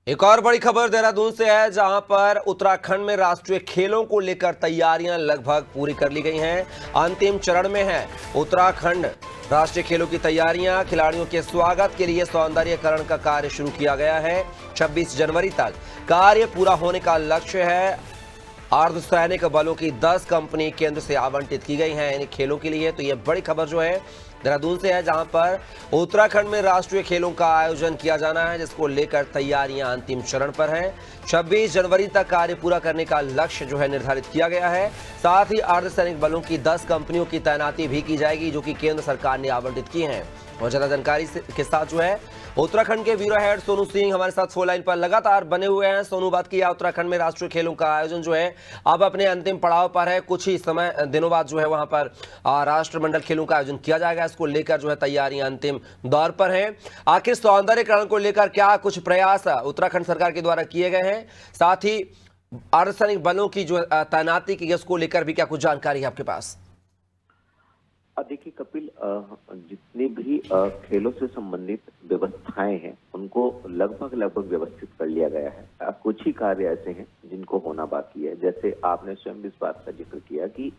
एक और बड़ी खबर देहरादून से है, जहां पर उत्तराखंड में राष्ट्रीय खेलों को लेकर तैयारियां लगभग पूरी कर ली गई हैं, अंतिम चरण में है। उत्तराखंड राष्ट्रीय खेलों की तैयारियां, खिलाड़ियों के स्वागत के लिए सौंदर्यीकरण का कार्य शुरू किया गया है। 26 जनवरी तक कार्य पूरा होने का लक्ष्य है। अर्धसैनिक बलों की 10 कंपनी केंद्र से आवंटित की गई हैं इन खेलों के लिए। तो ये बड़ी खबर जो है देहरादून से है, जहां पर उत्तराखंड में राष्ट्रीय खेलों का आयोजन किया जाना है, जिसको लेकर तैयारियां अंतिम चरण पर हैं। 26 जनवरी तक कार्य पूरा करने का लक्ष्य जो है निर्धारित किया गया है। साथ ही अर्धसैनिक बलों की 10 कंपनियों की तैनाती भी की जाएगी, जो कि केंद्र सरकार ने आवंटित की हैं। और ज्यादा जानकारी के साथ जो है उत्तराखंड के ब्यूरो हेड सोनू सिंह हमारे साथ फोन लाइन पर लगातार बने हुए हैं। सोनू, बात किया उत्तराखंड में राष्ट्रीय खेलों का आयोजन जो है अब अपने अंतिम पड़ाव पर है। कुछ ही दिनों बाद जो है वहां पर राष्ट्रमंडल खेलों का आयोजन किया जाएगा। इसको लेकर जो है तैयारियां अंतिम दौर पर हैं। आखिर सौंदर्यीकरण को लेकर क्या कुछ प्रयास उत्तराखंड सरकार के द्वारा किए गए हैं, साथ ही अर्धसैनिक बलों की जो तैनाती की उसको लेकर भी क्या कुछ जानकारी है आपके पास? देखिए कपिल, जितने भी खेलों से संबंधित व्यवस्थाएं हैं उनको लगभग व्यवस्थित कर लिया गया है। कुछ ही कार्य ऐसे हैं जिनको होना बाकी है। जैसे आपने स्वयं इस बात का जिक्र किया कि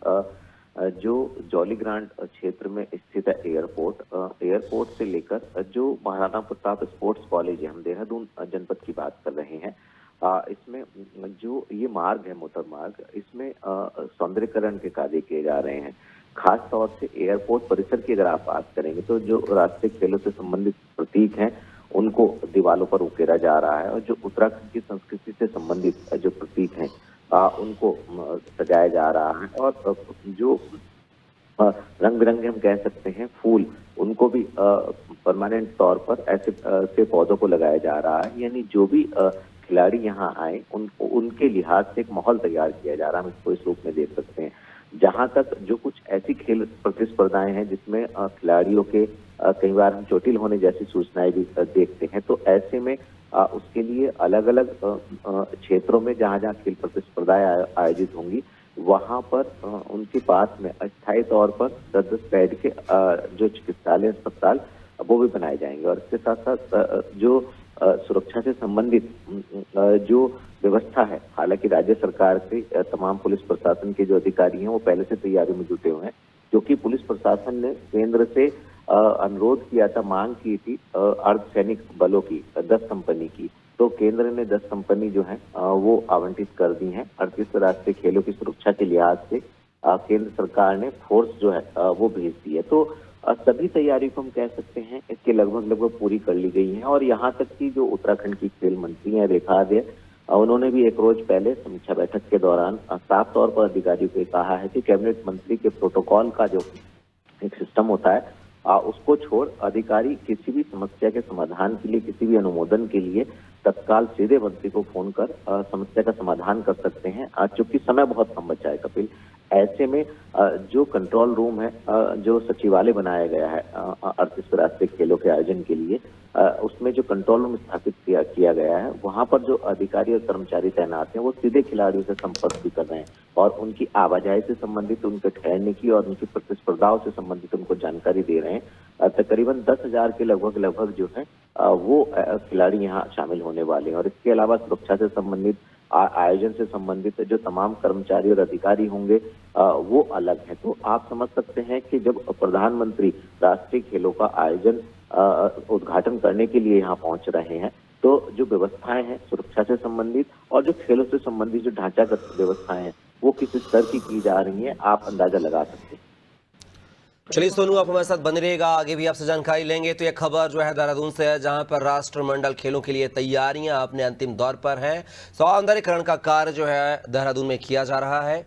जो जौलीग्रांट क्षेत्र में स्थित है एयरपोर्ट से लेकर जो महाराणा प्रताप स्पोर्ट्स कॉलेज है, हम देहरादून जनपद की बात कर रहे हैं, इसमें जो ये मार्ग है, मोटर मार्ग, इसमें सौंदर्यीकरण के कार्य किए जा रहे हैं। खास तौर से एयरपोर्ट परिसर की अगर आप बात करेंगे तो जो राष्ट्रीय खेलों से संबंधित प्रतीक हैं उनको दीवारों पर उकेरा जा रहा है, और जो उत्तराखंड की संस्कृति से संबंधित जो प्रतीक हैं उनको सजाया जा रहा है। और जो रंग बिरंगे हम कह सकते हैं फूल, उनको भी परमानेंट तौर पर ऐसे पौधों को लगाया जा रहा है। यानी जो भी खिलाड़ी यहाँ आए उनके लिहाज से एक माहौल तैयार किया जा रहा है। हम इसको इस रूप में देख सकते हैं। जहां तक जो कुछ ऐसी खेल प्रतिस्पर्धाएं हैं जिसमें खिलाड़ियों के कई बार हम चोटिल होने जैसी सूचनाएं भी देखते हैं, तो ऐसे में उसके लिए अलग अलग क्षेत्रों में जहां जहां खेल प्रतिस्पर्धाएं आयोजित होंगी, वहां पर उनके पास में अस्थायी तौर पर 10-10 बेड के जो चिकित्सालय अस्पताल वो भी बनाए जाएंगे। और इसके साथ साथ जो सुरक्षा से संबंधित जो व्यवस्था है, हालांकि राज्य सरकार के तमाम पुलिस प्रशासन के जो अधिकारी हैं वो पहले से तैयारी में जुटे हुए हैं, क्योंकि पुलिस प्रशासन ने केंद्र से अनुरोध किया था, मांग की थी अर्धसैनिक बलों की 10 कंपनी की। तो केंद्र ने 10 कंपनी जो है वो आवंटित कर दी हैं। 38 राष्ट्रीय खेलों की सुरक्षा के लिहाज से केंद्र सरकार ने फोर्स जो है वो भेज दी है। तो सभी तैयारी को हम कह सकते हैं इसके लगभग पूरी कर ली गई है। और यहाँ तक कि जो उत्तराखंड की खेल मंत्री हैं रेखा आर्य, उन्होंने भी एक रोज पहले समीक्षा बैठक के दौरान साफ तौर पर अधिकारियों को कहा है कि कैबिनेट मंत्री के प्रोटोकॉल का जो एक सिस्टम होता है उसको छोड़ अधिकारी किसी भी समस्या के समाधान के लिए, किसी भी अनुमोदन के लिए तत्काल सीधे मंत्री को फोन कर समस्या का समाधान कर सकते हैं। चूंकि समय बहुत कम बचा है कपिल, ऐसे में जो कंट्रोल रूम है, जो सचिवालय बनाया गया है 38 राष्ट्रीय खेलों के आयोजन के लिए, उसमें जो कंट्रोल रूम स्थापित किया गया है, वहां पर जो अधिकारी और कर्मचारी तैनात हैं वो सीधे खिलाड़ियों से संपर्क भी कर रहे हैं और उनकी आवाजाही से संबंधित, उनके ठहरने की और उनकी प्रतिस्पर्धाओं से संबंधित उनको जानकारी दे रहे हैं। तकरीबन 10,000 के लगभग जो है वो खिलाड़ी यहाँ शामिल होने वाले हैं। और इसके अलावा सुरक्षा से संबंधित, आयोजन से संबंधित जो तमाम कर्मचारी और अधिकारी होंगे वो अलग है। तो आप समझ सकते हैं कि जब प्रधानमंत्री राष्ट्रीय खेलों का आयोजन उद्घाटन करने के लिए यहाँ पहुंच रहे हैं, तो जो व्यवस्थाएं हैं सुरक्षा से संबंधित और जो खेलों से संबंधित जो ढांचागत व्यवस्थाएं हैं वो किस स्तर की जा रही हैं, आप अंदाजा लगा सकते हैं। चलिए सोनू, आप हमारे साथ बने रहिएगा, आगे भी आपसे जानकारी लेंगे। तो यह खबर जो है देहरादून से है, जहां पर राष्ट्रमंडल खेलों के लिए तैयारियां अपने अंतिम दौर पर हैं। सौंदर्यीकरण का कार्य जो है देहरादून में किया जा रहा है।